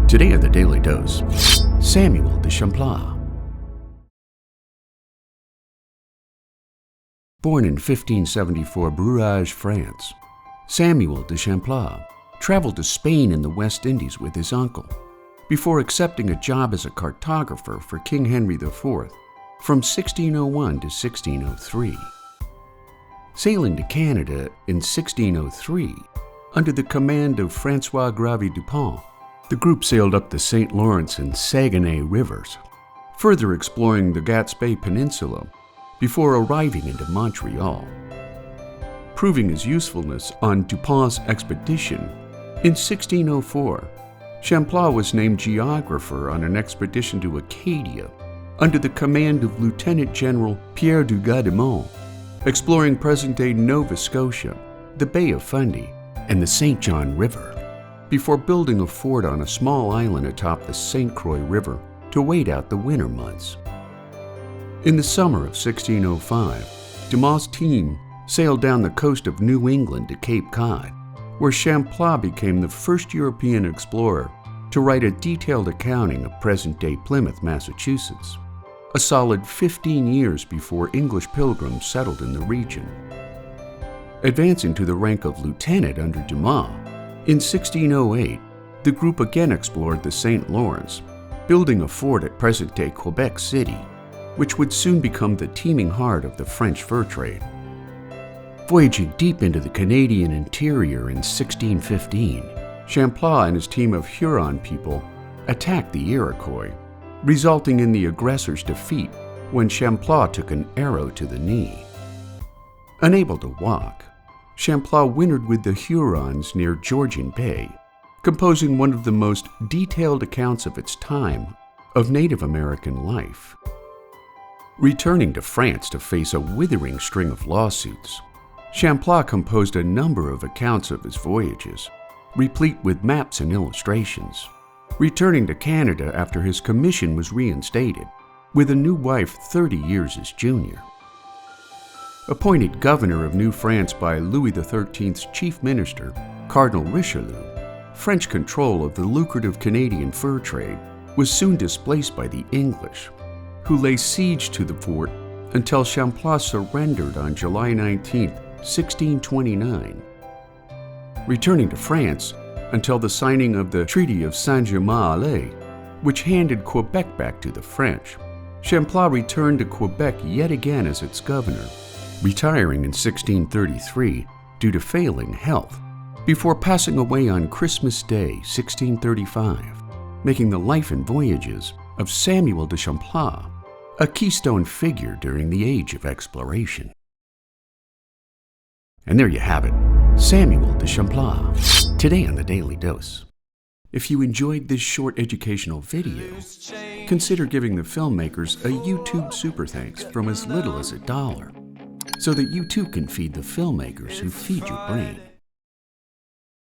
Today on the Daily Dose, Samuel de Champlain. Born in 1574, Brouage, France, Samuel de Champlain traveled to Spain and the West Indies with his uncle before accepting a job as a cartographer for King Henry IV from 1601 to 1603. Sailing to Canada in 1603 under the command of François Gravé Du Pont, the group sailed up the St. Lawrence and Saguenay Rivers, further exploring the Gaspe Peninsula before arriving into Montreal. Proving his usefulness on Dupont's expedition, in 1604, Champlain was named geographer on an expedition to Acadia under the command of Lieutenant General Pierre du Monts, exploring present-day Nova Scotia, the Bay of Fundy, and the St. John River, before building a fort on a small island atop the St. Croix River to wait out the winter months. In the summer of 1605, Dumont's team sailed down the coast of New England to Cape Cod, where Champlain became the first European explorer to write a detailed accounting of present-day Plymouth, Massachusetts, a solid 15 years before English pilgrims settled in the region. Advancing to the rank of lieutenant under Dumont, in 1608, the group again explored the St. Lawrence, building a fort at present-day Quebec City, which would soon become the teeming heart of the French fur trade. Voyaging deep into the Canadian interior in 1615, Champlain and his team of Huron people attacked the Iroquois, resulting in the aggressors' defeat when Champlain took an arrow to the knee. Unable to walk, Champlain wintered with the Hurons near Georgian Bay, composing one of the most detailed accounts of its time of Native American life. Returning to France to face a withering string of lawsuits, Champlain composed a number of accounts of his voyages, replete with maps and illustrations, returning to Canada after his commission was reinstated, with a new wife 30 years his junior. Appointed governor of New France by Louis XIII's chief minister, Cardinal Richelieu, French control of the lucrative Canadian fur trade was soon displaced by the English, who lay siege to the fort until Champlain surrendered on July 19, 1629. Returning to France until the signing of the Treaty of Saint-Germain-en-Laye, which handed Quebec back to the French, Champlain returned to Quebec yet again as its governor, retiring in 1633 due to failing health, before passing away on Christmas Day, 1635, making the life and voyages of Samuel de Champlain a keystone figure during the age of exploration. And there you have it, Samuel de Champlain, today on the Daily Dose. If you enjoyed this short educational video, consider giving the filmmakers a YouTube super thanks from as little as $1, so that you too can feed the filmmakers who feed your brain.